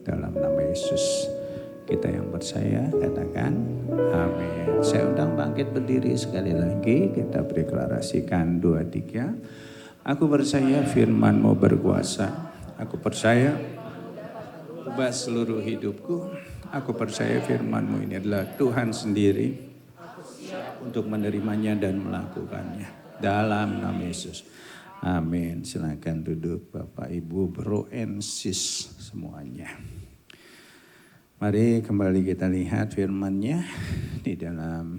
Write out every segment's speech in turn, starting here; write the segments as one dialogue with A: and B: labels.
A: dalam nama Yesus. Kita yang percaya katakan amin. Saya undang bangkit berdiri sekali lagi. Kita deklarasikan 2, 3. Aku percaya firman-Mu berkuasa. Aku percaya ubah seluruh hidupku. Aku percaya firman-Mu ini adalah Tuhan sendiri untuk menerimanya dan melakukannya. Dalam nama Yesus. Amin. Silakan duduk Bapak Ibu, bro and sis semuanya. Mari kembali kita lihat firman-Nya di dalam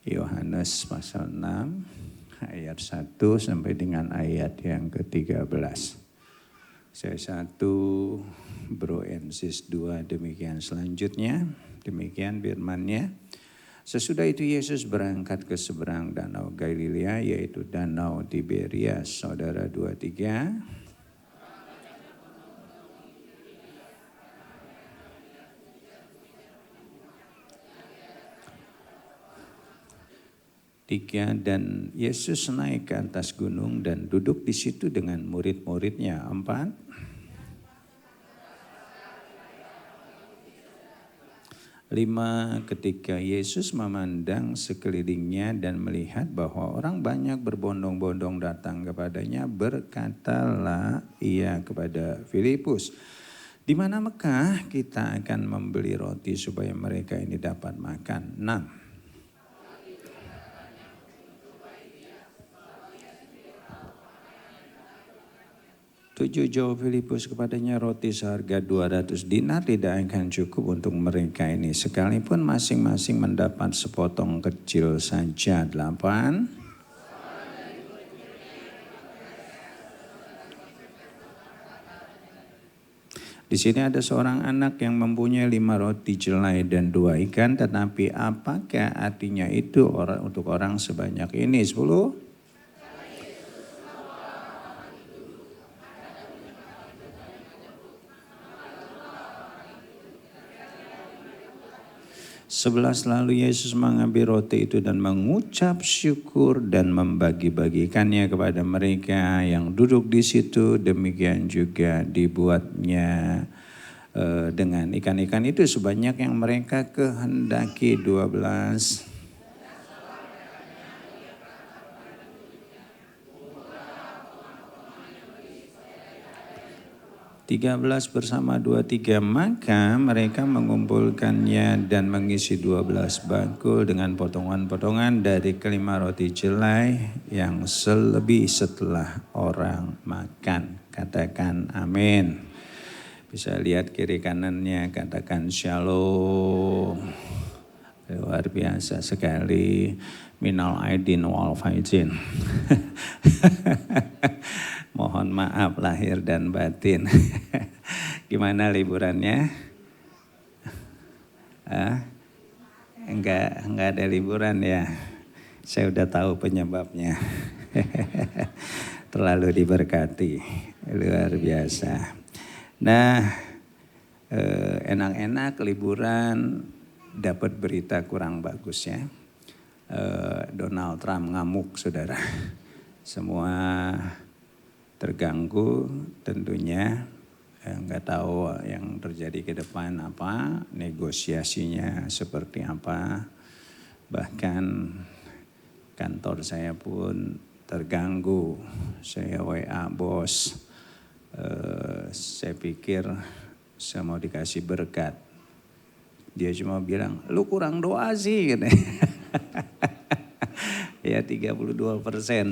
A: Yohanes pasal 6 ayat 1 sampai dengan ayat yang ke-13. Saya 1, bro and sis 2, demikian selanjutnya. Demikian firman-Nya. Sesudah itu Yesus berangkat ke seberang danau Galilea, yaitu danau Tiberias. Saudara 2, 3. Dan Yesus naik ke atas gunung dan duduk di situ dengan murid-muridnya. 4. Ketika Yesus memandang sekelilingnya dan melihat bahwa orang banyak berbondong-bondong datang kepadanya, berkatalah ia kepada Filipus, di manakah kita akan membeli roti supaya mereka ini dapat makan? 6. 7, jawab Filipus kepadanya, roti seharga 200 dinar tidak akan cukup untuk mereka ini, sekalipun masing-masing mendapat sepotong kecil saja. 8. Di sini ada seorang anak yang mempunyai 5 roti jelai dan 2 ikan, tetapi apakah artinya itu untuk orang sebanyak ini? 10. Lalu Yesus mengambil roti itu dan mengucap syukur dan membagi-bagikannya kepada mereka yang duduk di situ. Demikian juga dibuatnya dengan ikan-ikan itu sebanyak yang mereka kehendaki. 12. 13 bersama 23, maka mereka mengumpulkannya dan mengisi 12 bangkul dengan potongan-potongan dari kelima roti jelai yang selebih setelah orang makan. Katakan amin. Bisa lihat kiri kanannya, katakan shalom. Luar biasa sekali. Minal aidin wal faizin. Mohon maaf lahir dan batin. Gimana liburannya? Enggak ada liburan ya. Saya udah tahu penyebabnya. Terlalu diberkati. Luar biasa. Nah, enak-enak liburan, dapat berita kurang bagus ya. Donald Trump ngamuk, saudara. Semua terganggu tentunya, nggak tahu yang terjadi ke depan apa, negosiasinya seperti apa. Bahkan kantor saya pun terganggu. Saya WA bos, saya pikir saya mau dikasih berkat. Dia cuma bilang, lu kurang doa sih. Ya 32%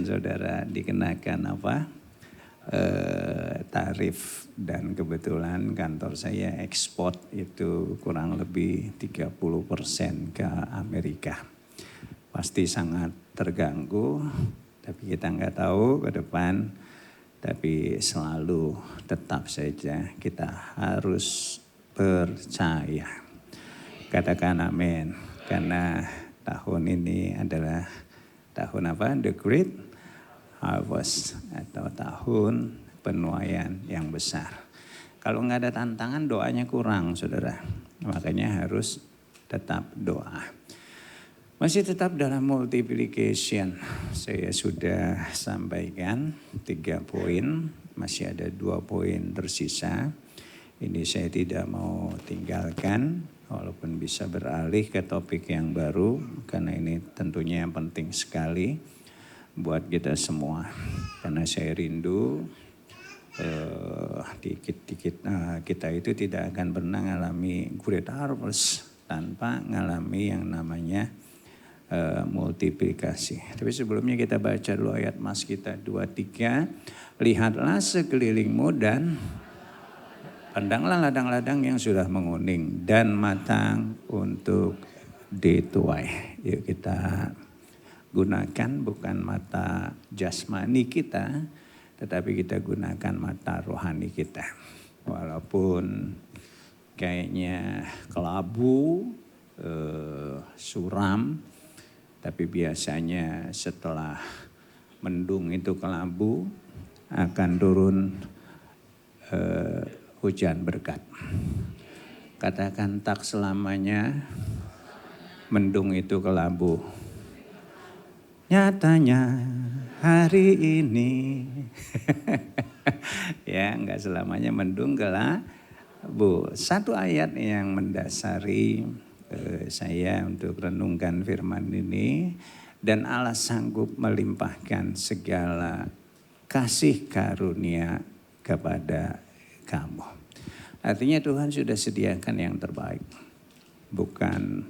A: saudara dikenakan apa? Tarif, dan kebetulan kantor saya ekspor itu kurang lebih 30% ke Amerika. Pasti sangat terganggu, tapi kita nggak tahu ke depan. Tapi selalu tetap saja kita harus percaya. Katakan amin. Karena tahun ini adalah tahun apa? The Great Harvest atau tahun penuaian yang besar. Kalau nggak ada tantangan, doanya kurang, saudara. Makanya harus tetap doa. Masih tetap dalam multiplication. Saya sudah sampaikan 3 poin, masih ada 2 poin tersisa. Ini saya tidak mau tinggalkan, walaupun bisa beralih ke topik yang baru, karena ini tentunya yang penting sekali buat kita semua. Karena saya rindu dikit-dikit kita itu tidak akan pernah mengalami great harvest tanpa mengalami yang namanya multiplikasi. Tapi sebelumnya kita baca dulu ayat mas kita 2-3. Lihatlah sekelilingmu dan pandanglah ladang-ladang yang sudah menguning dan matang untuk dituai. Yuk kita gunakan bukan mata jasmani kita, tetapi kita gunakan mata rohani kita. Walaupun kayaknya kelabu, suram, tapi biasanya setelah mendung itu kelabu akan turun hujan berkat. Katakan tak selamanya mendung itu kelabu. Nyatanya hari ini ya enggak selamanya mendung kelabu. Satu ayat yang mendasari saya untuk renungkan firman ini. Dan Allah sanggup melimpahkan segala kasih karunia kepada kamu. Artinya Tuhan sudah sediakan yang terbaik. Bukan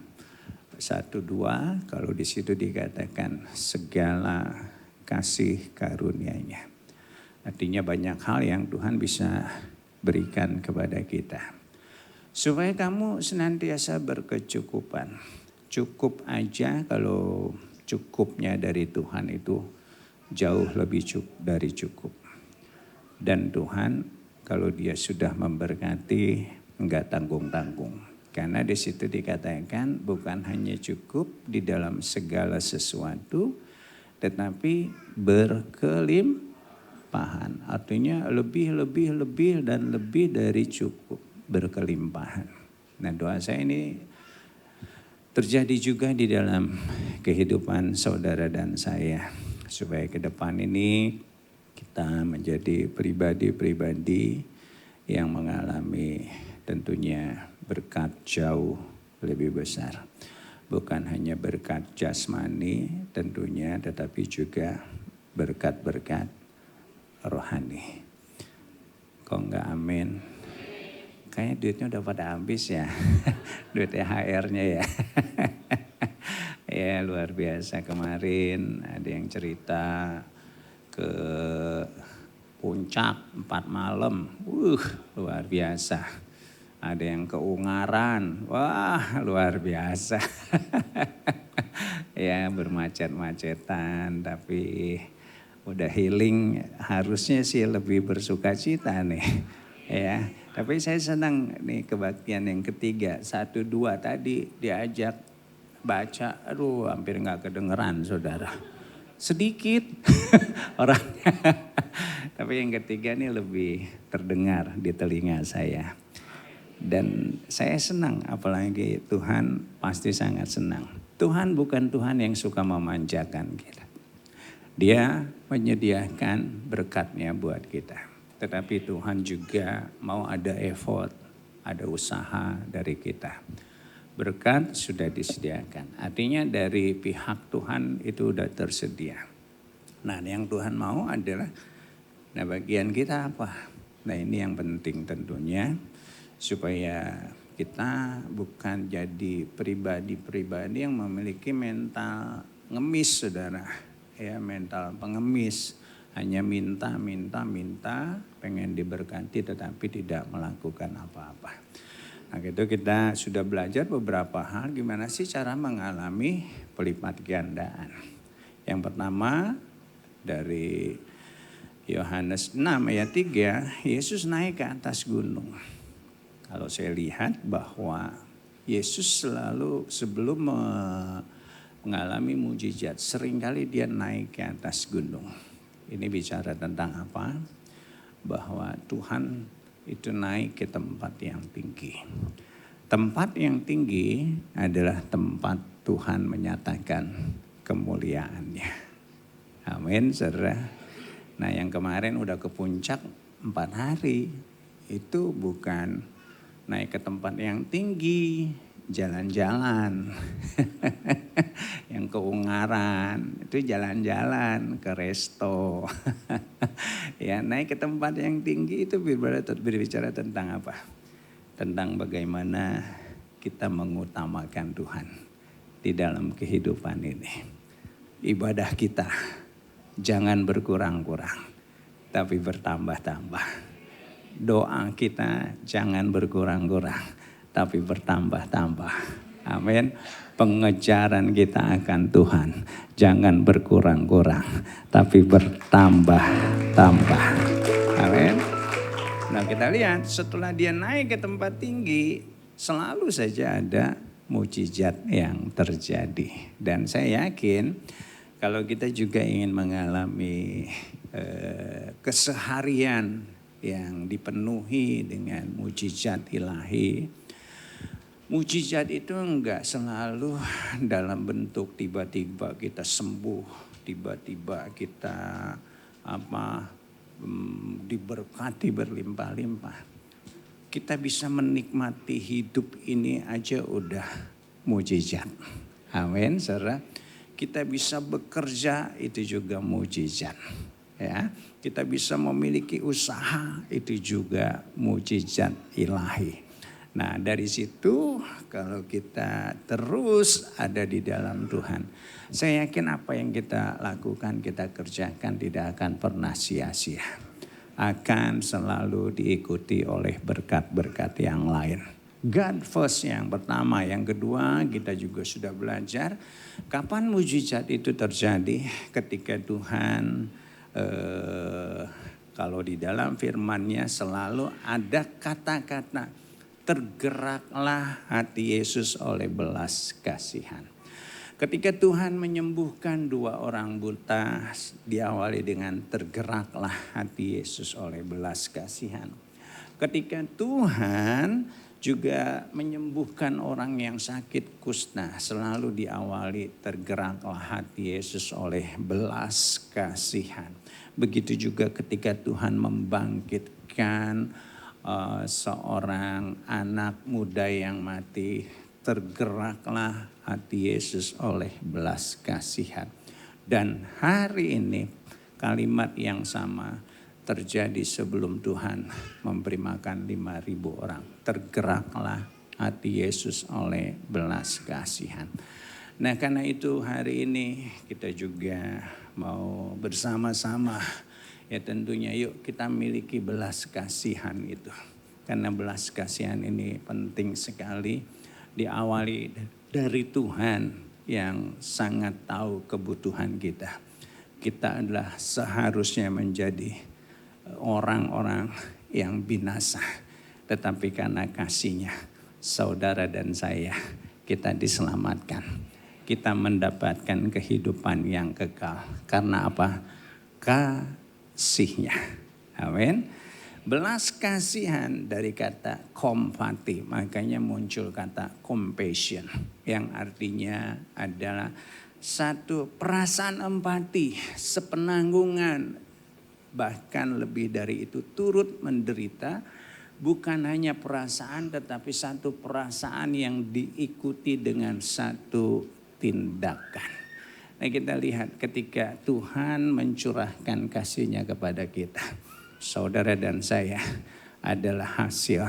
A: 1-2, kalau di situ dikatakan segala kasih karunia-Nya. Artinya banyak hal yang Tuhan bisa berikan kepada kita. Supaya kamu senantiasa berkecukupan. Cukup aja, kalau cukupnya dari Tuhan itu jauh lebih dari cukup. Dan Tuhan kalau dia sudah memberkati enggak tanggung-tanggung. Karena di situ dikatakan bukan hanya cukup di dalam segala sesuatu, tetapi berkelimpahan. Artinya lebih dan lebih dari cukup, berkelimpahan. Nah doa saya ini terjadi juga di dalam kehidupan saudara dan saya. Supaya ke depan ini kita menjadi pribadi-pribadi yang mengalami tentunya berkat jauh lebih besar. Bukan hanya berkat jasmani tentunya, tetapi juga berkat-berkat rohani. Kok enggak amin? Kayaknya duitnya udah pada habis ya. Duit THR-nya ya. Ya luar biasa, kemarin ada yang cerita ke Puncak 4 malam. Luar biasa. Ada yang ke Ungaran. Wah, luar biasa. Ya, bermacet-macetan tapi udah healing, harusnya sih lebih bersukacita nih. Ya, tapi saya senang nih kebaktian yang ketiga. 1-2 tadi diajak baca, aduh hampir nggak kedengeran saudara. Sedikit orangnya. Tapi yang ketiga nih lebih terdengar di telinga saya. Dan saya senang, apalagi Tuhan pasti sangat senang. Tuhan bukan Tuhan yang suka memanjakan kita. Dia menyediakan berkatnya buat kita. Tetapi Tuhan juga mau ada effort, ada usaha dari kita. Berkat sudah disediakan. Artinya dari pihak Tuhan itu sudah tersedia. Nah yang Tuhan mau adalah, nah bagian kita apa? Nah ini yang penting tentunya. Supaya kita bukan jadi pribadi-pribadi yang memiliki mental ngemis saudara. Ya mental pengemis. Hanya minta, pengen diberkati tetapi tidak melakukan apa-apa. Nah gitu kita sudah belajar beberapa hal gimana sih cara mengalami pelipat gandaan. Yang pertama dari Yohanes 6 ayat 3, Yesus naik ke atas gunung. Kalau saya lihat bahwa Yesus selalu sebelum mengalami mujizat, seringkali dia naik ke atas gunung. Ini bicara tentang apa? Bahwa Tuhan itu naik ke tempat yang tinggi. Tempat yang tinggi adalah tempat Tuhan menyatakan kemuliaannya. Amin, saudara. Nah yang kemarin udah ke puncak 4 hari. itu bukan naik ke tempat yang tinggi, jalan-jalan. Yang ke Ungaran, itu jalan-jalan ke resto. Ya, naik ke tempat yang tinggi itu berbicara tentang apa? Tentang bagaimana kita mengutamakan Tuhan di dalam kehidupan ini. Ibadah kita jangan berkurang-kurang, tapi bertambah-tambah. Doa kita jangan berkurang-kurang, tapi bertambah-tambah. Amin. Pengejaran kita akan Tuhan jangan berkurang-kurang, tapi bertambah-tambah. Amin. Nah, kita lihat setelah dia naik ke tempat tinggi, selalu saja ada mujizat yang terjadi. Dan saya yakin kalau kita juga ingin mengalami keseharian yang dipenuhi dengan mujizat ilahi. Mujizat itu enggak selalu dalam bentuk tiba-tiba kita sembuh, tiba-tiba kita diberkati berlimpah-limpah. Kita bisa menikmati hidup ini aja udah mujizat. Amin, saudara. Kita bisa bekerja itu juga mujizat. Ya, kita bisa memiliki usaha itu juga mujizat ilahi. Nah, dari situ kalau kita terus ada di dalam Tuhan, saya yakin apa yang kita lakukan, kita kerjakan tidak akan pernah sia-sia. Akan selalu diikuti oleh berkat-berkat yang lain. God first yang pertama, yang kedua kita juga sudah belajar kapan mujizat itu terjadi ketika Tuhan kalau di dalam firman-Nya selalu ada kata-kata tergeraklah hati Yesus oleh belas kasihan. Ketika Tuhan menyembuhkan 2 orang buta, diawali dengan tergeraklah hati Yesus oleh belas kasihan. Ketika Tuhan juga menyembuhkan orang yang sakit kusta, selalu diawali tergeraklah hati Yesus oleh belas kasihan. Begitu juga ketika Tuhan membangkitkan seorang anak muda yang mati, tergeraklah hati Yesus oleh belas kasihan. Dan hari ini kalimat yang sama terjadi sebelum Tuhan memberi makan 5.000 orang. Tergeraklah hati Yesus oleh belas kasihan. Nah, karena itu hari ini kita juga mau bersama-sama, ya tentunya yuk kita miliki belas kasihan itu. Karena belas kasihan ini penting sekali, diawali dari Tuhan yang sangat tahu kebutuhan kita. Kita adalah seharusnya menjadi orang-orang yang binasa. Tetapi karena kasih-Nya, saudara dan saya, kita diselamatkan. Kita mendapatkan kehidupan yang kekal. Karena apa? Kasih-Nya. Amin. Belas kasihan dari kata kompati, makanya muncul kata compassion yang artinya adalah satu perasaan empati, sepenanggungan, bahkan lebih dari itu turut menderita, bukan hanya perasaan tetapi satu perasaan yang diikuti dengan satu tindakan. Nah, kita lihat ketika Tuhan mencurahkan kasih-Nya kepada kita, saudara dan saya adalah hasil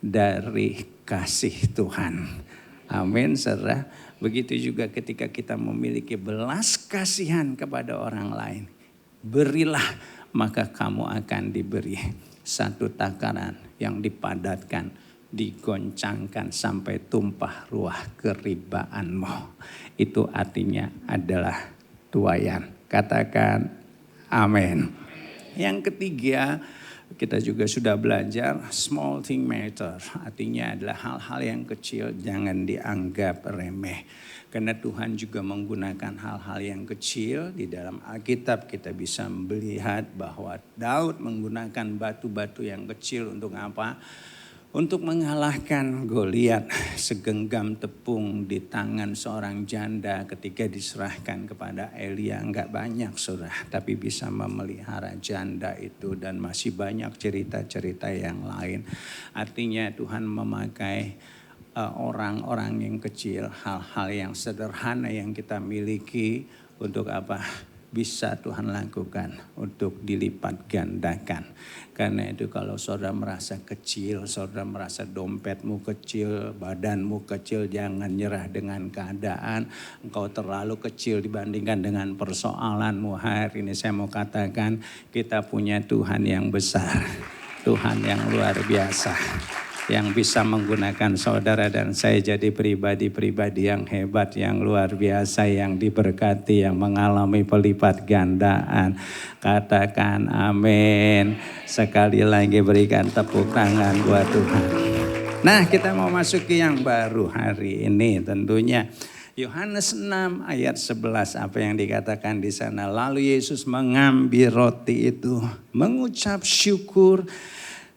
A: dari kasih Tuhan. Amin, saudara. Begitu juga ketika kita memiliki belas kasihan kepada orang lain. Berilah, maka kamu akan diberi. Satu takaran yang dipadatkan, digoncangkan sampai tumpah ruah keribaanmu. Itu artinya adalah tuaian. Katakan amin. Yang ketiga, kita juga sudah belajar small thing matter. Artinya adalah hal-hal yang kecil jangan dianggap remeh. Karena Tuhan juga menggunakan hal-hal yang kecil. Di dalam Alkitab kita bisa melihat bahwa Daud menggunakan batu-batu yang kecil untuk apa? Untuk mengalahkan Goliat, segenggam tepung di tangan seorang janda ketika diserahkan kepada Elia. Enggak banyak saudara, tapi bisa memelihara janda itu, dan masih banyak cerita-cerita yang lain. Artinya Tuhan memakai orang-orang yang kecil, hal-hal yang sederhana yang kita miliki untuk apa? Bisa Tuhan lakukan untuk dilipat gandakan. Karena itu kalau saudara merasa kecil, saudara merasa dompetmu kecil, badanmu kecil, jangan nyerah dengan keadaan. Engkau terlalu kecil dibandingkan dengan persoalanmu. Hari ini saya mau katakan, kita punya Tuhan yang besar, Tuhan yang luar biasa, yang bisa menggunakan saudara dan saya jadi pribadi-pribadi yang hebat, yang luar biasa, yang diberkati, yang mengalami pelipat gandaan. Katakan amin. Sekali lagi berikan tepuk tangan buat Tuhan. Nah, kita mau masuk ke yang baru hari ini tentunya. Yohanes 6 ayat 11, apa yang dikatakan di sana? Lalu Yesus mengambil roti itu, mengucap syukur,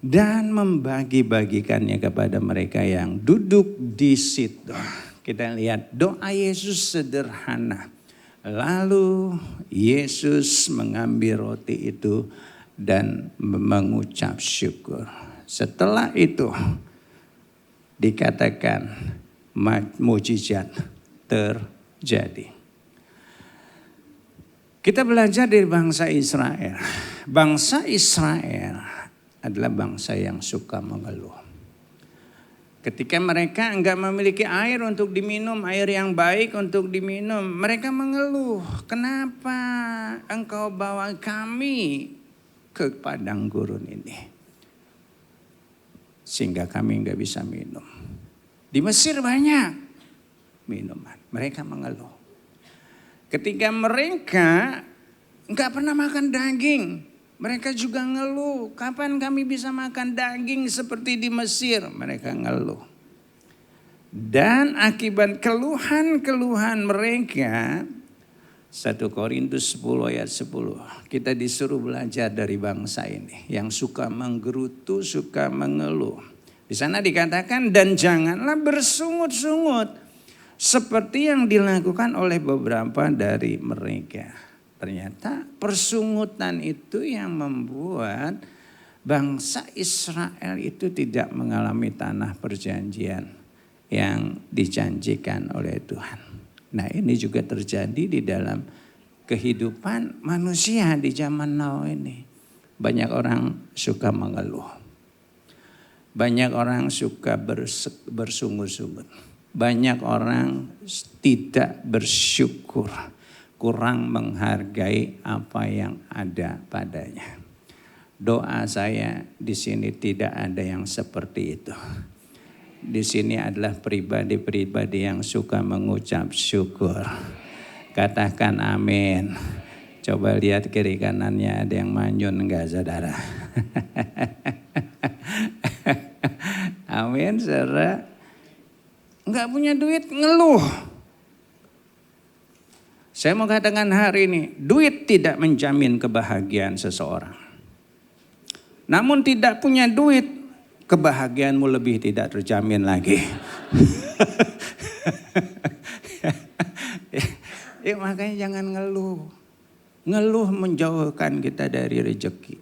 A: dan membagi-bagikannya kepada mereka yang duduk di situ. Kita lihat doa Yesus sederhana. Lalu Yesus mengambil roti itu dan mengucap syukur. Setelah itu dikatakan mukjizat terjadi. Kita belajar dari bangsa Israel. Bangsa Israel adalah bangsa yang suka mengeluh. Ketika mereka enggak memiliki air untuk diminum, air yang baik untuk diminum, mereka mengeluh. Kenapa engkau bawa kami ke padang gurun ini? Sehingga kami enggak bisa minum. Di Mesir banyak minuman, mereka mengeluh. Ketika mereka enggak pernah makan daging, mereka juga ngeluh, kapan kami bisa makan daging seperti di Mesir? Mereka ngeluh. Dan akibat keluhan-keluhan mereka, 1 Korintus 10 ayat 10, kita disuruh belajar dari bangsa ini yang suka menggerutu, suka mengeluh. Di sana dikatakan, dan janganlah bersungut-sungut seperti yang dilakukan oleh beberapa dari mereka. Ternyata persungutan itu yang membuat bangsa Israel itu tidak mengalami tanah perjanjian yang dijanjikan oleh Tuhan. Nah, ini juga terjadi di dalam kehidupan manusia di zaman now ini. Banyak orang suka mengeluh. Banyak orang suka bersungut-sungut. Banyak orang tidak bersyukur, kurang menghargai apa yang ada padanya. Doa saya di sini tidak ada yang seperti itu. Di sini adalah pribadi-pribadi yang suka mengucap syukur. Katakan amin. Coba lihat kiri kanannya, ada yang manyun enggak saudara? Amin saudara. Enggak punya duit ngeluh. Saya mau katakan hari ini, duit tidak menjamin kebahagiaan seseorang. Namun tidak punya duit, kebahagiaanmu lebih tidak terjamin lagi. Ya, makanya jangan ngeluh. Ngeluh menjauhkan kita dari rezeki.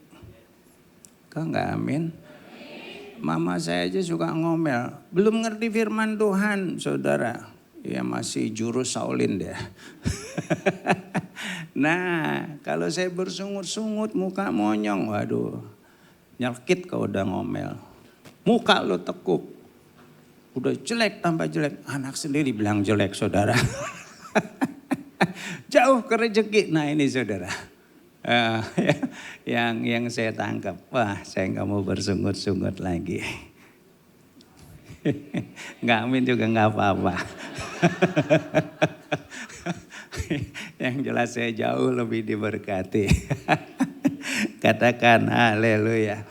A: Kau enggak amin? Mama saya aja suka ngomel. Belum ngerti firman Tuhan, saudara. Ya masih jurus Shaolin deh. Nah, kalau saya bersungut-sungut, muka monyong, waduh, nyelkit kau udah ngomel. Muka lo tekuk, udah jelek tambah jelek. Anak sendiri bilang jelek saudara. Jauh ke rezeki. Nah ini saudara, yang saya tangkap. Wah, saya nggak mau bersungut-sungut lagi. Nggak amin juga nggak apa-apa. Yang jelas saya jauh lebih diberkati. Katakan haleluya.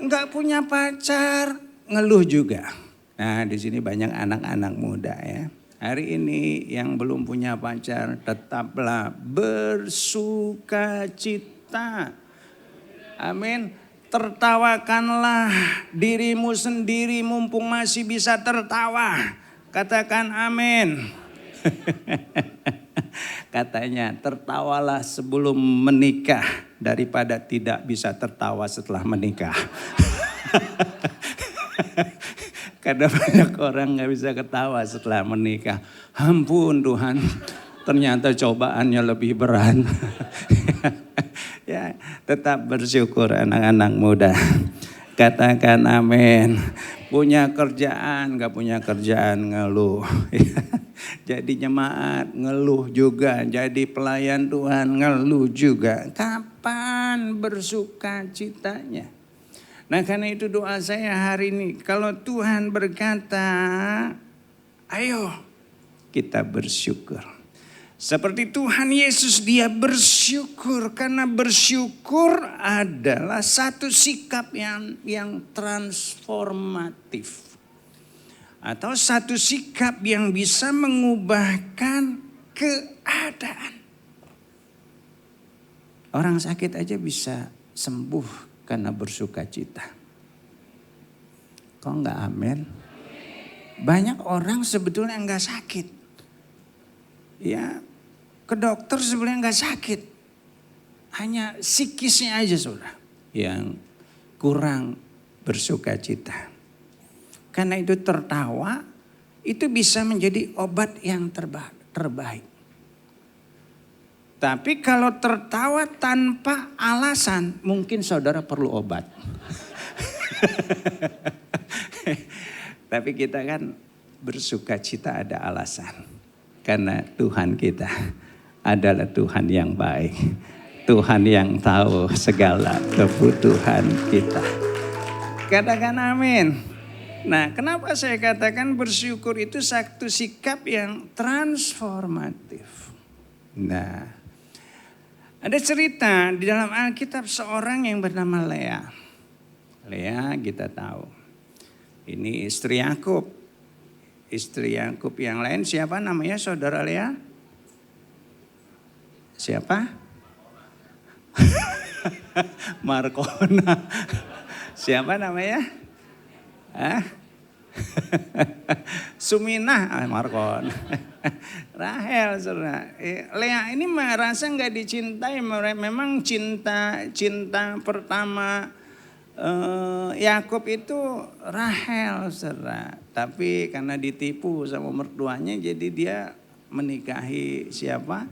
A: Enggak punya pacar, ngeluh juga. Nah, di sini banyak anak-anak muda ya. Hari ini yang belum punya pacar, tetaplah bersukacita. Amin. Tertawakanlah dirimu sendiri mumpung masih bisa tertawa. Katakan amin. Katanya tertawalah sebelum menikah daripada tidak bisa tertawa setelah menikah. Karena banyak orang gak bisa ketawa setelah menikah. Ampun Tuhan, ternyata cobaannya lebih berat. Ya, tetap bersyukur anak-anak muda. Katakan amin. Punya kerjaan, gak punya kerjaan ngeluh. Jadi jemaat ngeluh juga. Jadi pelayan Tuhan ngeluh juga. Kapan bersuka citanya? Nah karena itu doa saya hari ini. Kalau Tuhan berkata, ayo kita bersyukur. Seperti Tuhan Yesus dia bersyukur. Karena bersyukur adalah satu sikap yang transformatif. Atau satu sikap yang bisa mengubahkan keadaan. Orang sakit aja bisa sembuh karena bersuka cita. Kok enggak amin? Banyak orang sebetulnya enggak sakit. Ya, ke dokter sebenarnya enggak sakit. Hanya psikisnya aja saudara yang kurang bersuka cita. Karena itu tertawa itu bisa menjadi obat yang terbaik. Tapi kalau tertawa tanpa alasan, mungkin saudara perlu obat. Tapi kita kan bersuka cita ada alasan. Karena Tuhan kita adalah Tuhan yang baik. Tuhan yang tahu segala kebutuhan kita. Katakan amin. Nah, kenapa saya katakan bersyukur itu satu sikap yang transformatif. Nah, ada cerita di dalam Alkitab seorang yang bernama Lea. Lea kita tahu. Ini istri Yakub. Istri Yakub yang lain siapa namanya saudara Lea? Siapa? Markona. Siapa namanya? Suminah, Markon. Rahel, saudara. Lea ini merasa nggak dicintai. Memang cinta pertama Yakub itu Rahel, saudara. Tapi karena ditipu sama mertuanya, jadi dia menikahi siapa?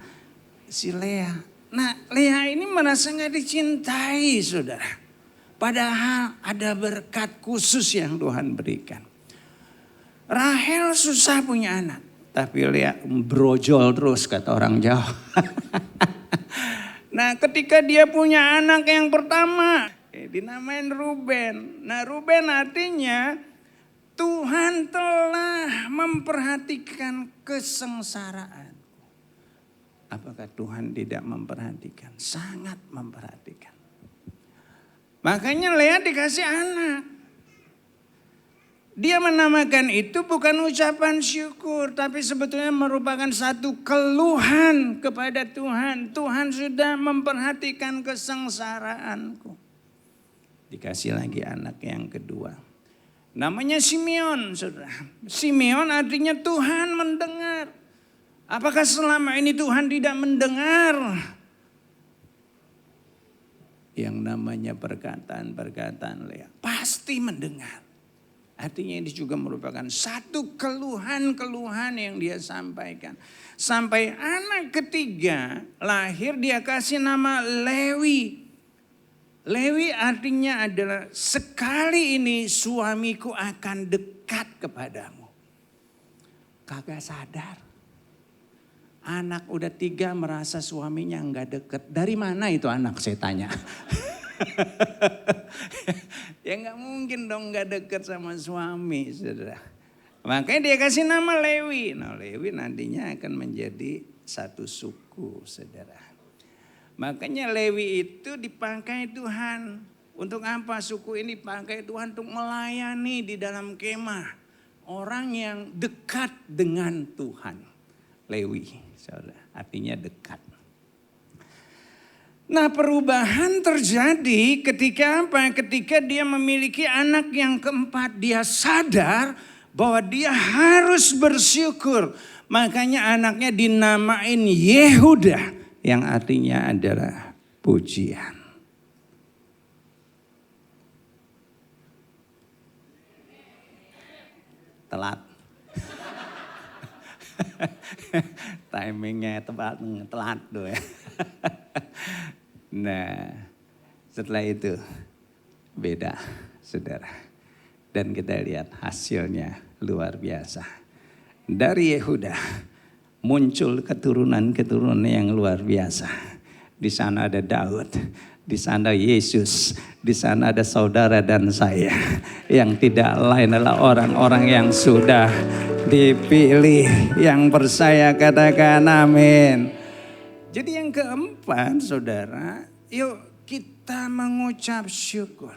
A: Si Lea. Nah, Lea ini merasa nggak dicintai, saudara. Padahal ada berkat khusus yang Tuhan berikan. Rahel susah punya anak. Tapi Lea brojol terus kata orang Jawa. Nah ketika dia punya anak yang pertama. Dinamain Ruben. Nah Ruben artinya Tuhan telah memperhatikan kesengsaraan. Apakah Tuhan tidak memperhatikan? Sangat memperhatikan. Makanya Lea dikasih anak. Dia menamakan itu bukan ucapan syukur. Tapi sebetulnya merupakan satu keluhan kepada Tuhan. Tuhan sudah memperhatikan kesengsaraanku. Dikasih lagi anak yang kedua. Namanya Simeon, saudara. Simeon artinya Tuhan mendengar. Apakah selama ini Tuhan tidak mendengar? Yang namanya perkataan-perkataan Lea. Pasti mendengar. Artinya ini juga merupakan satu keluhan-keluhan yang dia sampaikan. Sampai anak ketiga lahir dia kasih nama Lewi. Lewi artinya adalah sekali ini suamiku akan dekat kepadamu. Kagak sadar. Anak udah 3 merasa suaminya enggak dekat. Dari mana itu anak saya tanya. Ya nggak mungkin dong nggak dekat sama suami, saudara. Makanya dia kasih nama Lewi. Nah Lewi nantinya akan menjadi satu suku, saudara. Makanya Lewi itu dipakai Tuhan. Untuk apa suku ini dipakai Tuhan? Untuk melayani di dalam kemah. Orang yang dekat dengan Tuhan. Lewi, saudara. Artinya dekat. Nah, perubahan terjadi ketika apa? Ketika dia memiliki anak yang keempat, dia sadar bahwa dia harus bersyukur. Makanya anaknya dinamain Yehuda, yang artinya adalah pujian. Telat. Timingnya tepat, telat tuh ya. Nah, setelah itu beda, saudara. Dan kita lihat hasilnya luar biasa. Dari Yehuda muncul keturunan-keturunan yang luar biasa. Di sana ada Daud, di sana Yesus, di sana ada saudara dan saya. Yang tidak lain adalah orang-orang yang sudah dipilih. Yang percaya katakan amin. Jadi yang keempat, saudara, yuk kita mengucap syukur.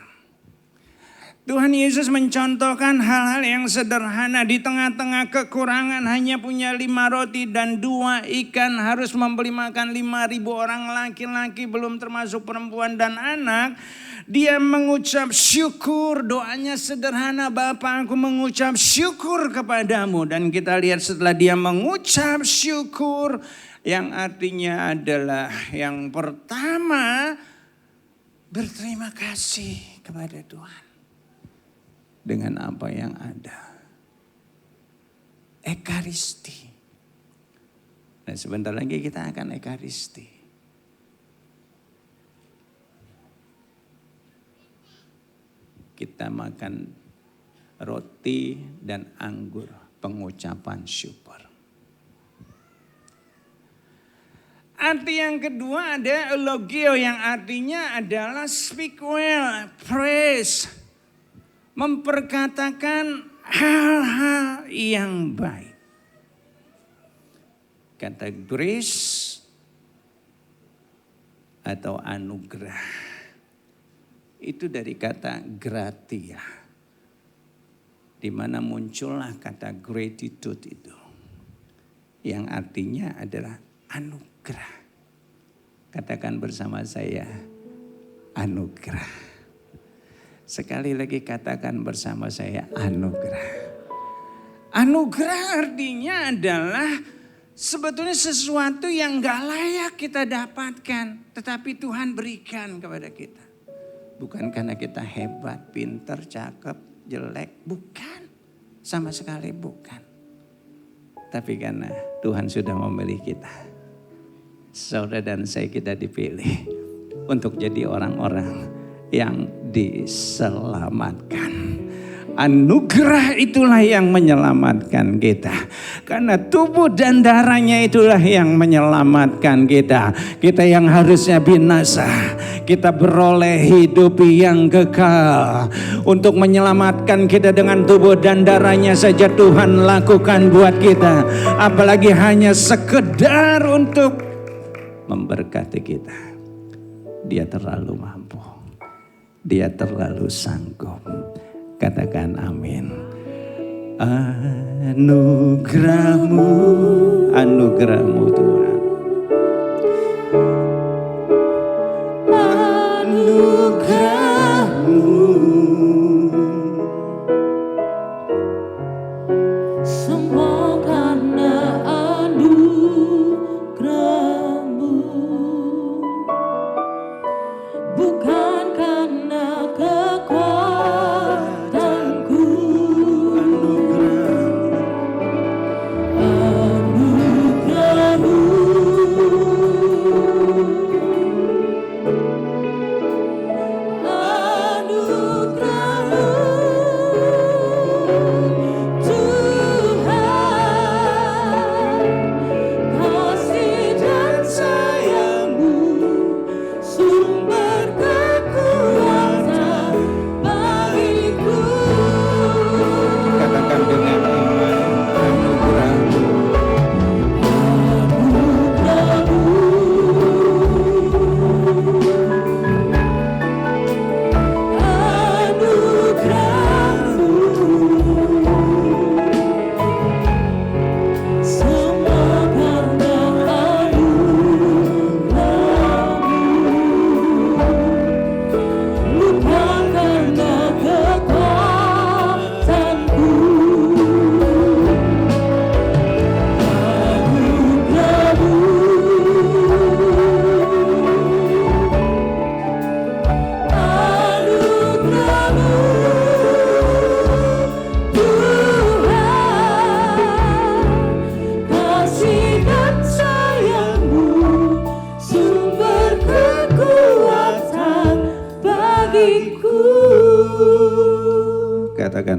A: Tuhan Yesus mencontohkan hal-hal yang sederhana. Di tengah-tengah kekurangan hanya punya 5 roti dan 2 ikan. Harus memberi makan 5.000 orang laki-laki, belum termasuk perempuan dan anak. Dia mengucap syukur, doanya sederhana. Bapa, aku mengucap syukur kepadamu. Dan kita lihat setelah dia mengucap syukur, yang artinya adalah yang pertama, berterima kasih kepada Tuhan dengan apa yang ada. Ekaristi. Nah, sebentar lagi kita akan ekaristi. Kita makan roti dan anggur, pengucapan syukur. Arti yang kedua ada eulogio, yang artinya adalah speak well, praise. Memperkatakan hal-hal yang baik. Kata grace atau anugerah itu dari kata gratia, di mana muncullah kata gratitude itu, yang artinya adalah anugerah. Katakan bersama saya, anugerah. Sekali lagi katakan bersama saya, anugerah. Anugerah artinya adalah sebetulnya sesuatu yang gak layak kita dapatkan, tetapi Tuhan berikan kepada kita. Bukan karena kita hebat, pintar, cakep, jelek, bukan. Sama sekali bukan. Tapi karena Tuhan sudah memilih kita. Saudara dan saya, kita dipilih untuk jadi orang-orang yang diselamatkan. Anugerah itulah yang menyelamatkan kita. Karena tubuh dan darahnya itulah yang menyelamatkan kita. Kita yang harusnya binasa, kita beroleh hidup yang kekal. Untuk menyelamatkan kita dengan tubuh dan darahnya saja Tuhan lakukan buat kita. Apalagi hanya sekedar untuk memberkati kita. Dia terlalu mampu. Dia terlalu sanggup. Katakan amin. Anugerahmu, anugerahmu Tuhan. Anugerahmu.
B: Semua karena anugerahmu, bukan karena kekuatanku. Anugerahmu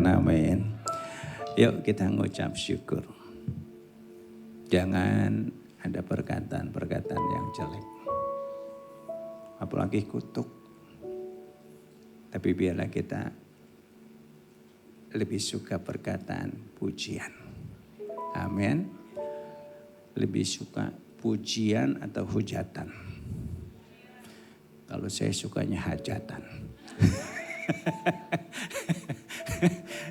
A: Katakan amin. Yuk kita ngucap syukur. Jangan ada perkataan-perkataan yang jelek. Apalagi kutuk. Tapi biarlah kita lebih suka perkataan pujian. Amin. Lebih suka pujian atau hujatan. Kalau saya sukanya hajatan.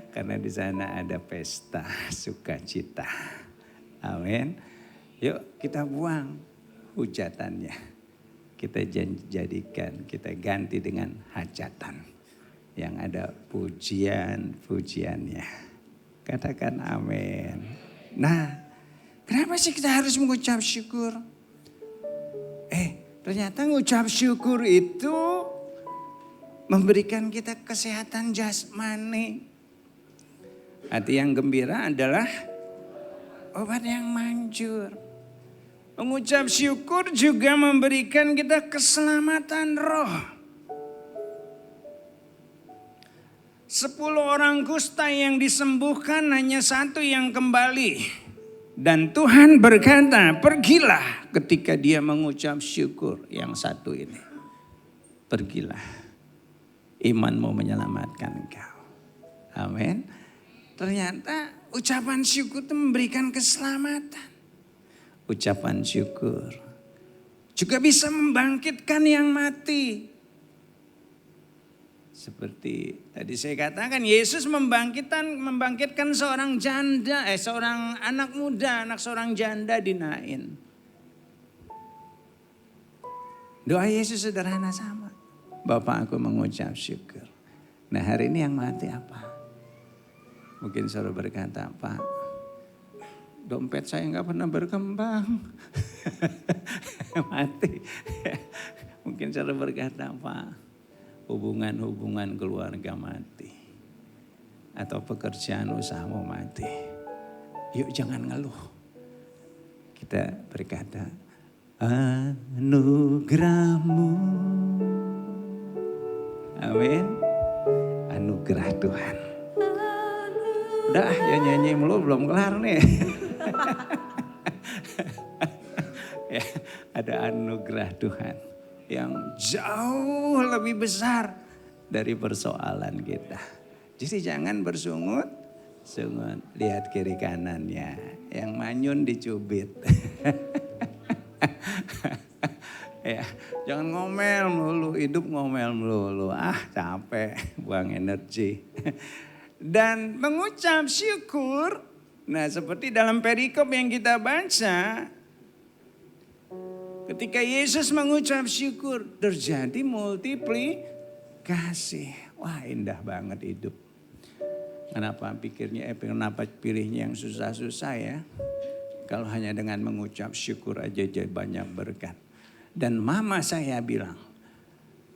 A: Karena di sana ada pesta sukacita. Amin. Yuk kita buang hujatannya. Kita jadikan, kita ganti dengan hajatan. Yang ada pujian-pujiannya. Katakan amin. Nah, kenapa sih kita harus mengucap syukur? Ternyata mengucap syukur itu memberikan kita kesehatan jasmani. Hati yang gembira adalah obat yang manjur. Mengucap syukur juga memberikan kita keselamatan roh. 10 orang kusta yang disembuhkan hanya 1 yang kembali. Dan Tuhan berkata, pergilah ketika dia mengucap syukur yang 1 ini. Pergilah, imanmu menyelamatkan engkau. Amin. Ternyata ucapan syukur itu memberikan keselamatan. Ucapan syukur juga bisa membangkitkan yang mati. Seperti tadi saya katakan, Yesus membangkitkan seorang janda, seorang anak muda, seorang janda di Nain. Doa Yesus sederhana sama. Bapak, aku mengucap syukur. Nah, hari ini yang mati apa? Mungkin saudara berkata, Pak, dompet saya nggak pernah berkembang. Mati. Mungkin saudara berkata, Pak, hubungan keluarga mati. Atau pekerjaan usahamu mati. Yuk jangan ngeluh. Kita berkata, anugerahmu. Amin. Anugerah Tuhan. Udah ya nyanyi mulu belum kelar nih. Ya, ada anugerah Tuhan yang jauh lebih besar dari persoalan kita. Jadi jangan bersungut, lihat kiri kanannya. Yang manyun dicubit. Ya, jangan ngomel melulu, hidup ngomel melulu. Capek, buang energi. Dan mengucap syukur, nah seperti dalam perikop yang kita baca, ketika Yesus mengucap syukur, terjadi multiplikasi. Wah, indah banget hidup. Kenapa pilihnya yang susah-susah ya? Kalau hanya dengan mengucap syukur aja jadi banyak berkat. Dan mama saya bilang,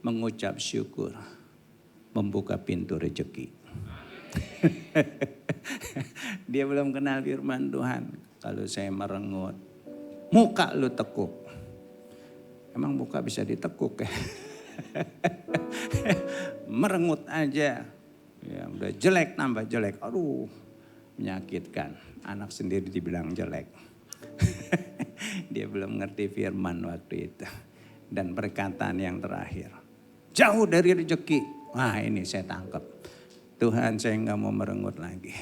A: mengucap syukur membuka pintu rezeki. Dia belum kenal firman Tuhan. Kalau saya merengut, muka lu tekuk. Emang muka bisa ditekuk ya? Merengut aja. Ya udah jelek tambah jelek. Aduh, menyakitkan. Anak sendiri dibilang jelek. Dia belum ngerti firman waktu itu. Dan perkataan yang terakhir, jauh dari rezeki. Wah, ini saya tangkap. Tuhan, saya nggak mau merengut lagi.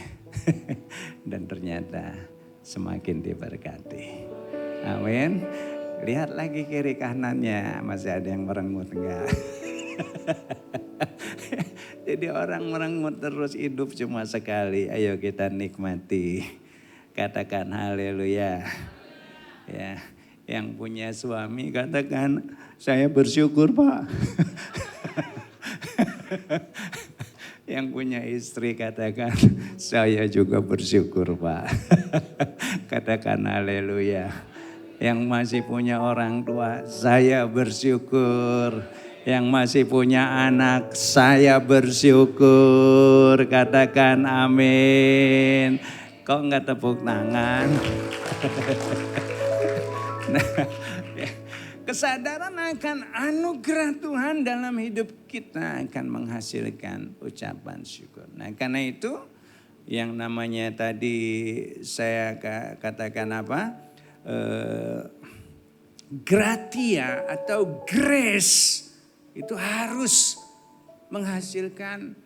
A: Dan ternyata semakin diberkati. Amin. Lihat lagi kiri kanannya, masih ada yang merengut enggak? Jadi orang merengut terus, hidup cuma sekali. Ayo kita nikmati. Katakan haleluya. Ya, yang punya suami katakan, saya bersyukur Pak. Yang punya istri katakan, saya juga bersyukur Pak. Katakan haleluya. Yang masih punya orang tua, saya bersyukur. Yang masih punya anak, saya bersyukur. Katakan amin. Kok enggak tepuk tangan? Nah, Kesadaran akan anugerah Tuhan dalam hidup kita akan menghasilkan ucapan syukur. Nah karena itu yang namanya tadi saya katakan apa? Gratia atau grace itu harus menghasilkan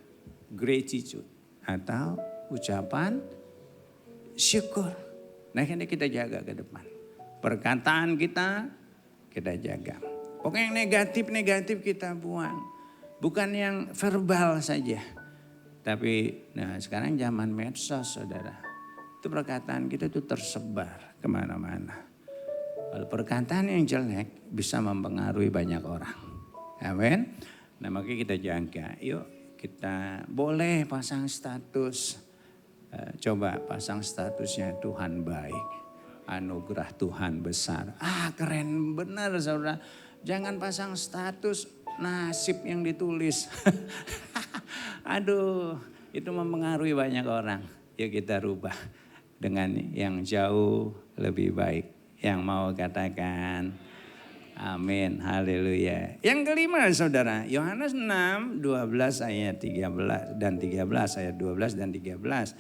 A: gratitude atau ucapan syukur. Nah ini kita jaga ke depan. Perkataan kita jaga. Pokoknya yang negatif-negatif kita buang. Bukan yang verbal saja. Tapi nah sekarang zaman medsos saudara. Itu perkataan kita tuh tersebar kemana-mana. Kalau perkataan yang jelek bisa mempengaruhi banyak orang. Amin. Nah makanya kita jaga. Yuk kita boleh pasang status. Coba pasang statusnya Tuhan baik. Anugerah Tuhan besar. Keren benar saudara. Jangan pasang status nasib yang ditulis. Aduh, itu mempengaruhi banyak orang. Yuk kita rubah dengan yang jauh lebih baik. Yang mau katakan amin, haleluya. Yang kelima saudara, Yohanes 6, 12 ayat 13 dan 13, ayat 12 dan 13.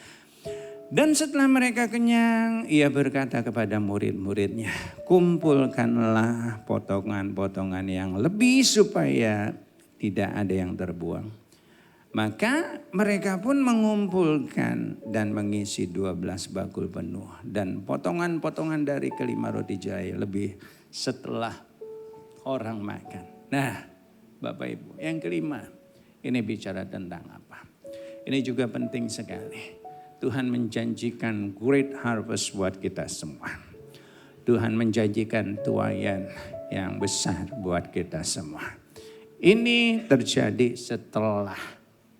A: Dan setelah mereka kenyang, ia berkata kepada murid-muridnya, kumpulkanlah potongan-potongan yang lebih supaya tidak ada yang terbuang. Maka mereka pun mengumpulkan dan mengisi 12 bakul penuh. Dan potongan-potongan dari kelima roti jaya lebih setelah orang makan. Nah Bapak Ibu, yang kelima ini bicara tentang apa? Ini juga penting sekali. Tuhan menjanjikan great harvest buat kita semua. Tuhan menjanjikan tuaian yang besar buat kita semua. Ini terjadi setelah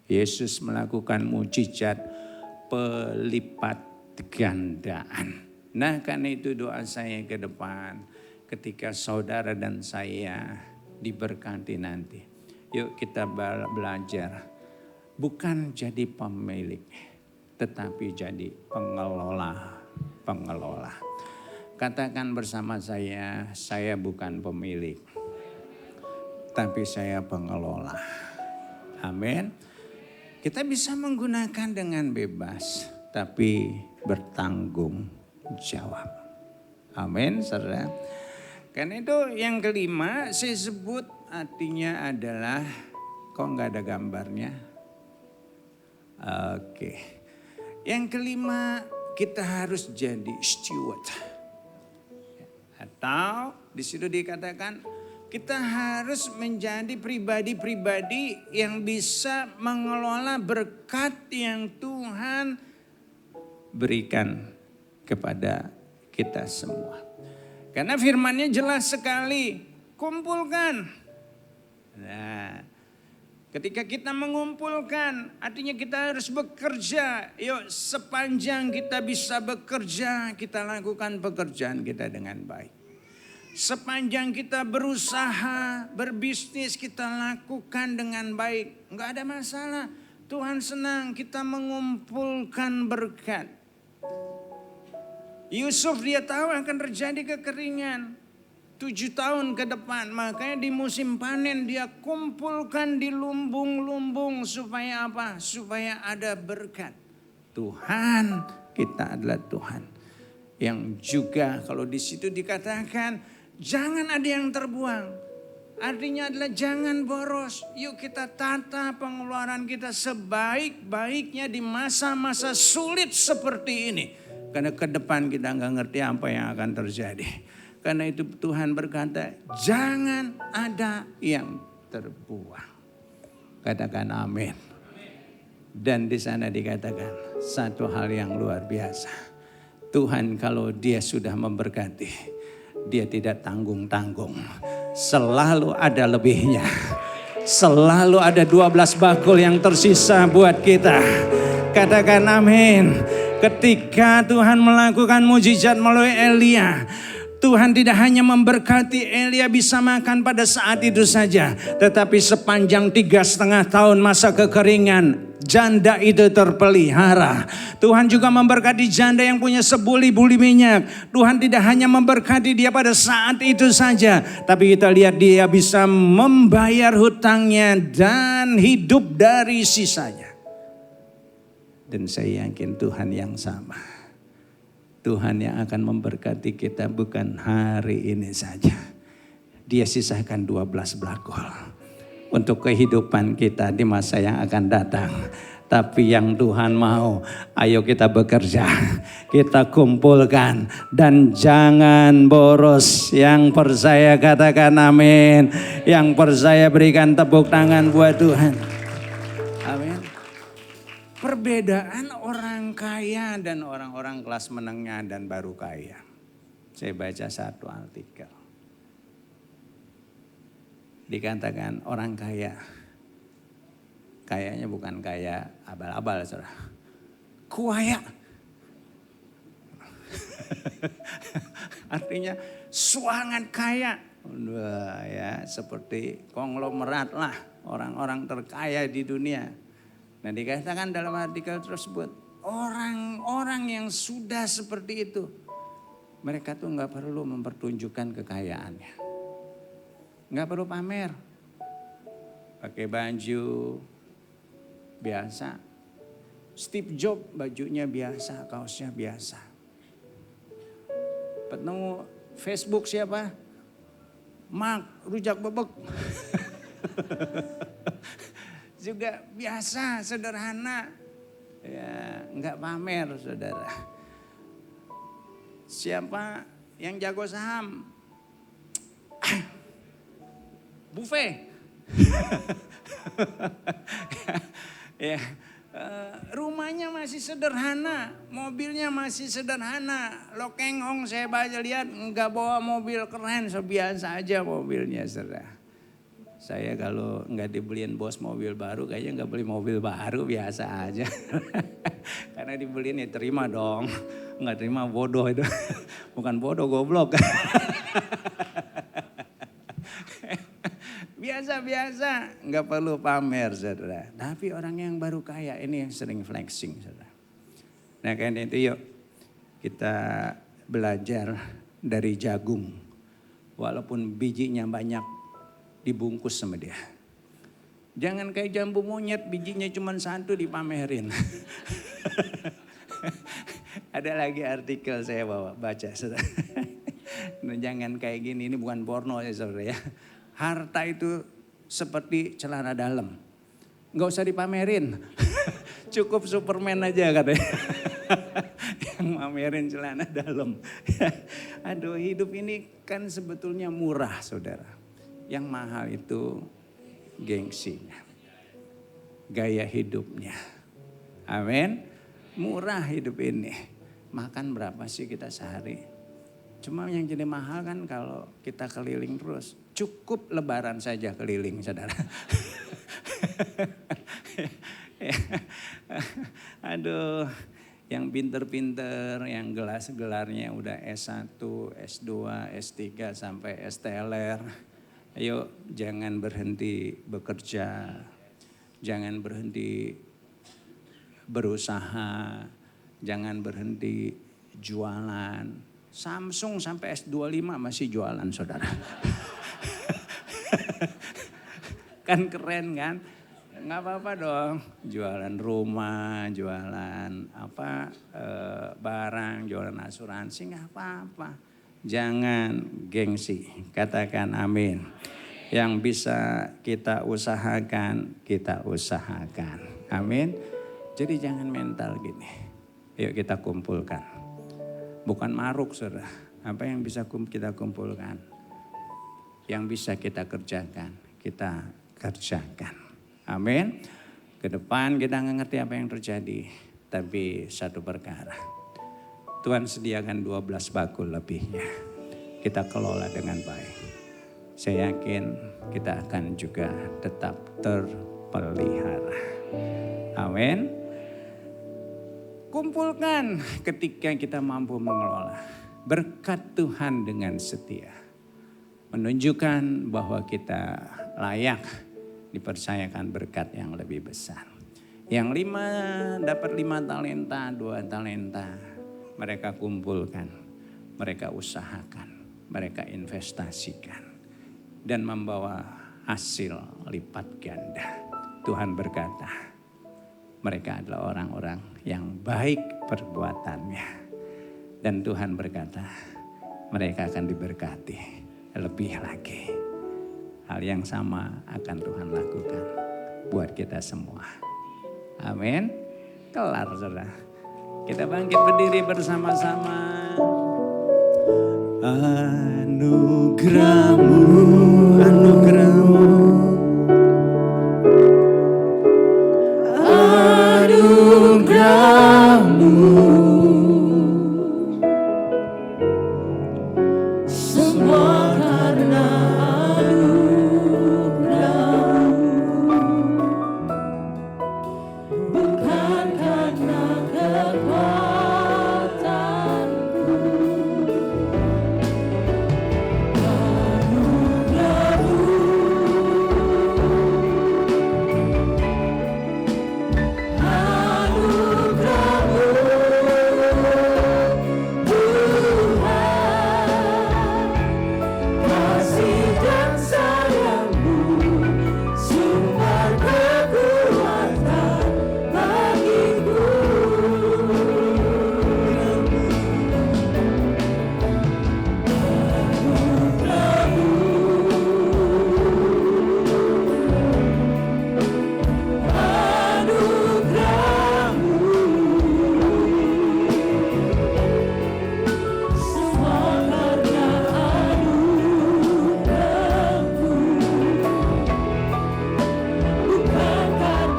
A: Yesus melakukan mujizat pelipat gandaan. Nah karena itu doa saya ke depan ketika saudara dan saya diberkati nanti. Yuk kita belajar bukan jadi pemilik tetapi jadi pengelola. Katakan bersama saya bukan pemilik, tapi saya pengelola. Amin. Kita bisa menggunakan dengan bebas, tapi bertanggung jawab. Amin, saudara. Karena itu yang kelima saya sebut artinya adalah, kok nggak ada gambarnya? Oke. Yang kelima, kita harus jadi steward. Atau di situ dikatakan kita harus menjadi pribadi-pribadi yang bisa mengelola berkat yang Tuhan berikan kepada kita semua. Karena firman-Nya jelas sekali, kumpulkan. Nah, ketika kita mengumpulkan, artinya kita harus bekerja. Yuk sepanjang kita bisa bekerja, kita lakukan pekerjaan kita dengan baik. Sepanjang kita berusaha, berbisnis, kita lakukan dengan baik. Enggak ada masalah. Tuhan senang kita mengumpulkan berkat. Yusuf dia tahu akan terjadi kekeringan. 7 tahun ke depan, makanya di musim panen dia kumpulkan di lumbung-lumbung supaya apa? Supaya ada berkat. Tuhan, kita adalah Tuhan yang juga kalau di situ dikatakan jangan ada yang terbuang. Artinya adalah jangan boros. Yuk kita tata pengeluaran kita sebaik-baiknya di masa-masa sulit seperti ini. Karena ke depan kita nggak ngerti apa yang akan terjadi. Karena itu Tuhan berkata, jangan ada yang terbuang. Katakan amin. Dan di sana dikatakan satu hal yang luar biasa. Tuhan kalau dia sudah memberkati, dia tidak tanggung-tanggung. Selalu ada lebihnya. Selalu ada 12 bakul yang tersisa buat kita. Katakan amin. Ketika Tuhan melakukan mujizat melalui Elia, Tuhan tidak hanya memberkati Elia bisa makan pada saat itu saja. Tetapi sepanjang 3,5 tahun masa kekeringan, janda itu terpelihara. Tuhan juga memberkati janda yang punya sebuli-buli minyak. Tuhan tidak hanya memberkati dia pada saat itu saja. Tapi kita lihat dia bisa membayar hutangnya dan hidup dari sisanya. Dan saya yakin Tuhan yang sama. Tuhan yang akan memberkati kita bukan hari ini saja. Dia sisakan 12 blagol untuk kehidupan kita di masa yang akan datang. Tapi yang Tuhan mau, ayo kita bekerja, kita kumpulkan dan jangan boros. Yang percaya katakan amin. Yang percaya berikan tepuk tangan buat Tuhan. Amin. Perbedaan orang kaya dan orang-orang kelas menengah dan baru kaya. Saya baca satu artikel. Dikatakan orang kaya. Kayaknya bukan kaya abal-abal, saudara. Kuaya. Artinya sangat kaya. Wah, ya, seperti konglomerat lah orang-orang terkaya di dunia. Nah, dikatakan dalam artikel tersebut, orang-orang yang sudah seperti itu, mereka tuh nggak perlu mempertunjukkan kekayaannya, nggak perlu pamer, pakai baju biasa. Steve Jobs bajunya biasa, kaosnya biasa. Ketemu Facebook siapa? Mark Rujak Bebek. Juga biasa, sederhana, ya nggak pamer, saudara. Siapa yang jago saham? Buffet. Ya, rumahnya masih sederhana, mobilnya masih sederhana. Lokeng Hong saya baca lihat nggak bawa mobil keren, biasa aja mobilnya, saudara. Saya kalau nggak dibeliin bos mobil baru, kayaknya nggak beli mobil baru, biasa aja. Karena dibeliin ya terima dong, nggak terima bodoh itu. Bukan bodoh, goblok. Biasa-biasa, nggak perlu pamer, saudara. Tapi orang yang baru kaya ini yang sering flexing, saudara. Nah, karena itu yuk kita belajar dari jagung. Walaupun bijinya banyak, dibungkus sama dia. Jangan kayak jambu monyet, bijinya cuma satu dipamerin. Ada lagi artikel saya baca, saudara. Nah, jangan kayak gini, ini bukan porno ya, saudara ya. Harta itu seperti celana dalam, nggak usah dipamerin. Cukup Superman aja katanya. Yang pamerin celana dalam. Aduh, hidup ini kan sebetulnya murah, saudara. Yang mahal itu gengsinya, gaya hidupnya. Amin. Murah hidup ini. Makan berapa sih kita sehari? Cuma yang jadi mahal kan kalau kita keliling terus. Cukup lebaran saja keliling, saudara. Aduh, yang pinter-pinter, yang gelarnya udah S1, S2, S3 sampai STLR. Ayo jangan berhenti bekerja, jangan berhenti berusaha, jangan berhenti jualan. Samsung sampai S25 masih jualan, saudara. Kan keren kan? Nggak apa-apa dong, jualan rumah, jualan barang, jualan asuransi, nggak apa-apa. Jangan gengsi, katakan amin. Yang bisa kita usahakan, kita usahakan. Amin. Jadi jangan mental gini. Yuk kita kumpulkan. Bukan maruk, saudara. Apa yang bisa kita kumpulkan? Yang bisa kita kerjakan, kita kerjakan. Amin. Ke depan kita nggak ngerti apa yang terjadi. Tapi satu perkara. Tuhan sediakan 12 bakul lebihnya. Kita kelola dengan baik. Saya yakin kita akan juga tetap terpelihara. Amin. Kumpulkan ketika kita mampu mengelola. berkat Tuhan dengan setia. Menunjukkan bahwa kita layak dipercayakan berkat yang lebih besar. Yang 5 dapat 5 talenta, 2 talenta. Mereka kumpulkan, mereka usahakan, mereka investasikan. Dan membawa hasil lipat ganda. Tuhan berkata, mereka adalah orang-orang yang baik perbuatannya. Dan Tuhan berkata, mereka akan diberkati lebih lagi. Hal yang sama akan Tuhan lakukan buat kita semua. Amin. Kelar saudara. Kita bangkit berdiri bersama-sama. Anugerahmu, anugerahmu, anugerahmu,
B: semua karena anugerahmu, bukan karena kekuatanku. Kasih dan sayangmu, sumber kekuatan bagiku. Semua karena anugerahmu, bukan karena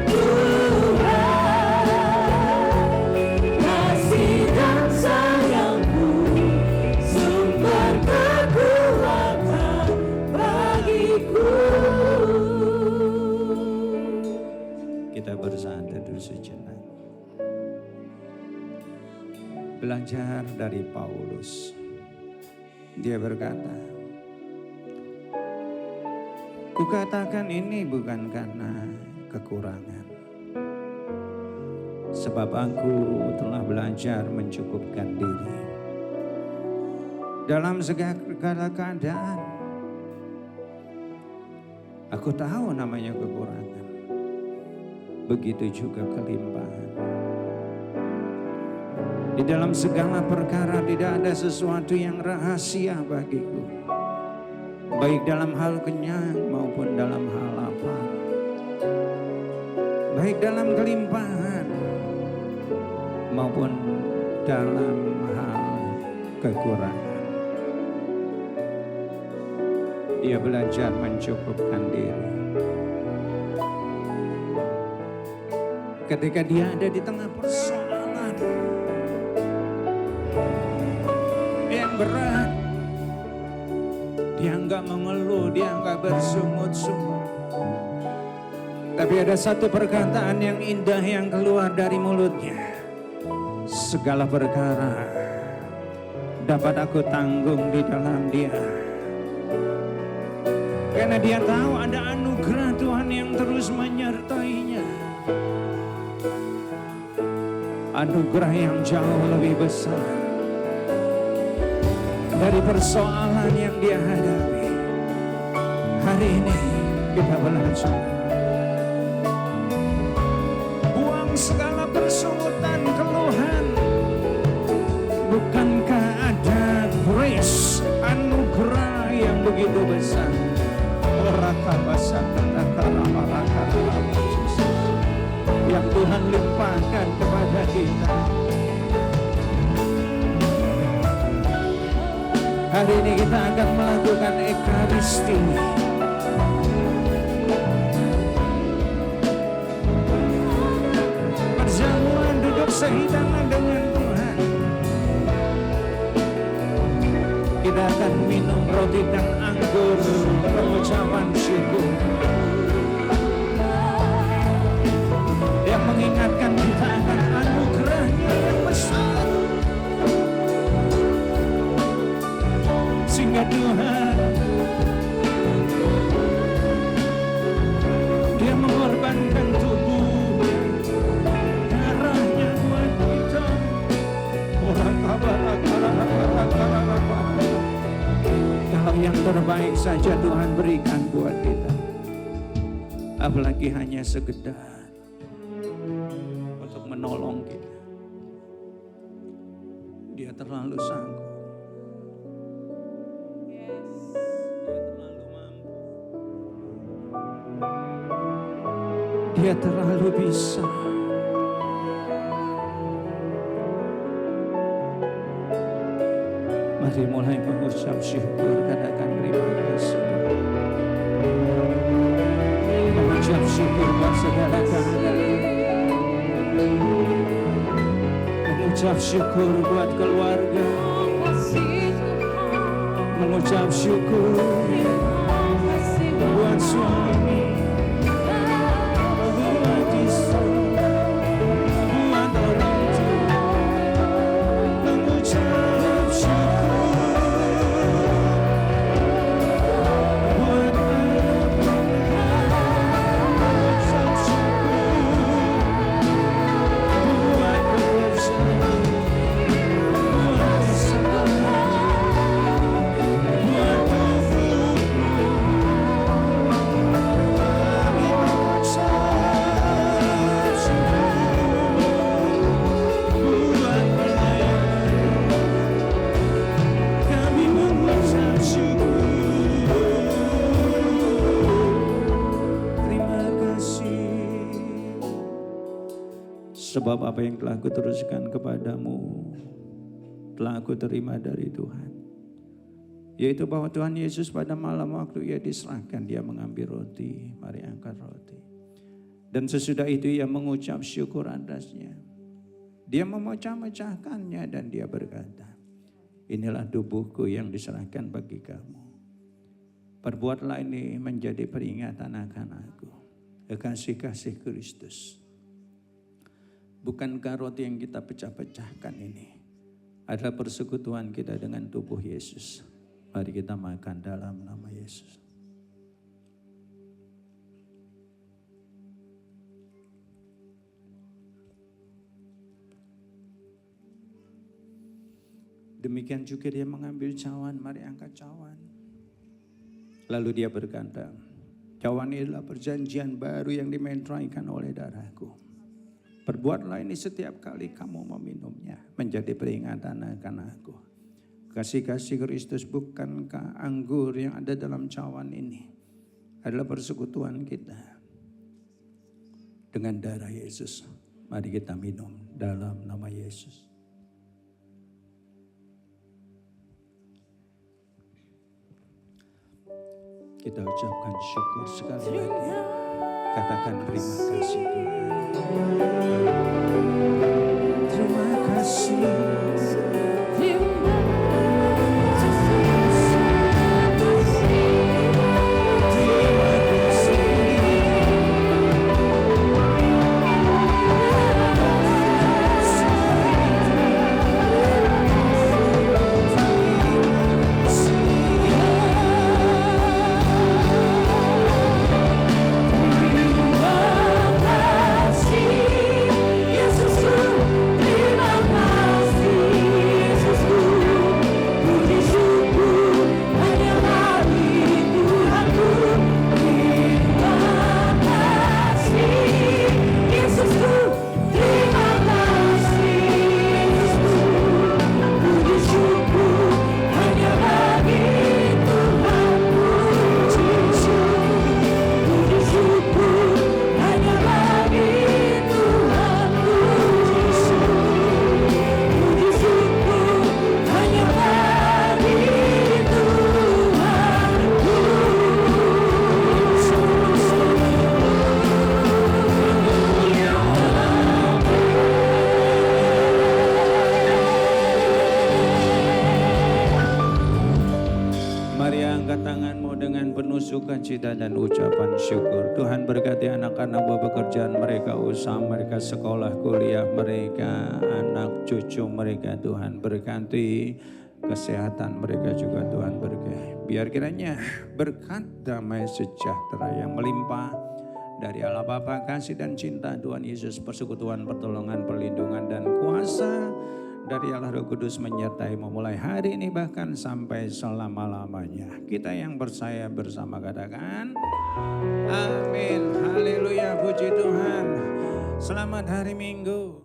B: kekuatanku. Kasih dan sayangmu, sumber kekuatan bagiku.
A: Kita bersandar dulu sejenak. Belajar dari Paulus. Dia berkata, kukatakan ini bukan karena kekurangan. Sebab aku telah belajar mencukupkan diri. Dalam segala keadaan. Aku tahu namanya kekurangan. Begitu juga kelimpahan. Di dalam segala perkara tidak ada sesuatu yang rahasia bagiku. Baik dalam hal kenyang maupun dalam hal lapar. Baik dalam kelimpahan maupun dalam hal kekurangan. Dia belajar mencukupkan diri. Ketika dia ada di tengah persoalan yang berat, dia enggak mengeluh, dia enggak bersungut-sungut. Tapi ada satu perkataan yang indah yang keluar dari mulutnya. Segala perkara dapat aku tanggung di dalam Dia. Karena dia tahu ada anugerah Tuhan yang terus menyertainya. Anugerah yang jauh lebih besar dari persoalan yang dia hadapi. Hari ini kita belajar. Buang segala persungutan, keluhan. Bukankah ada grace, anugerah yang begitu besar? Yang Tuhan limpahkan kepada kita. Hari ini kita akan melakukan Ekaristi. Perjamuan duduk sehidangan dengan Tuhan. minum roti dan anggur, pengucapan syukur. Dia mengingatkan kita akan anugerah-Nya yang besar, sehingga Tuhan Dia mengorbankan tubuh darahnya buat kita. Orang kabar kalau yang terbaik saja Tuhan berikan buat kita, apalagi hanya sekedar untuk menolong kita. Dia terlalu sanggup. Dia terlalu mampu. Dia terlalu bisa. Mari mulai mengucap syukur, katakan terima kasih. Mengucap syukur buat segala keadaan. Mengucap syukur buat keluarga. Mengucap syukur buat suami, buat istri, buat orang tua. Mengucap syukur buat anak-anak. Mengucap syukur buat pekerjaan, buat usaha, buat tubuh. Kami mengucap syukur buat pelayan. Kami mengucap syukur. Terima kasih. Sebab apa yang telah kuteruskan kepadamu telah aku terima dari Tuhan, yaitu bahwa Tuhan Yesus pada malam waktu Ia diserahkan, Dia mengambil roti. Mari angkat roti. Dan sesudah itu Ia mengucap syukur atasnya. Dia memecah-mecahkannya dan Dia berkata, inilah tubuhku yang diserahkan bagi kamu. Perbuatlah ini menjadi peringatan akan aku. Kekasih-kasih Kristus. Bukankah roti yang kita pecah-pecahkan ini adalah persekutuan kita dengan tubuh Yesus? Mari kita makan dalam nama Yesus. Demikian juga Dia mengambil cawan. Mari angkat cawan. Lalu Dia berkata, cawan ini adalah perjanjian baru yang dimeteraikan oleh darahku. Perbuatlah ini setiap kali kamu meminumnya, menjadi peringatan akan aku. Kasih-kasih Kristus, bukankah anggur yang ada dalam cawan ini adalah persekutuan kita dengan darah Yesus? Mari kita minum dalam nama Yesus. Kita ucapkan syukur sekali lagi. Katakan terima kasih Tuhan. Terima kasih.
B: Terima kasih
A: penuh sukacita dan ucapan syukur. Tuhan berkati anak-anak buah pekerjaan mereka, usaha mereka, sekolah, kuliah mereka, anak cucu mereka. Tuhan berkati kesehatan mereka juga, Tuhan berkati. Biar kiranya berkat damai sejahtera yang melimpah dari Allah Bapa, kasih dan cinta Tuhan Yesus, persekutuan, pertolongan, perlindungan dan kuasa dari Allah Roh Kudus menyertai memulai hari ini bahkan sampai selama-lamanya. Kita yang percaya bersama katakan amin. Haleluya, puji Tuhan. Selamat hari Minggu.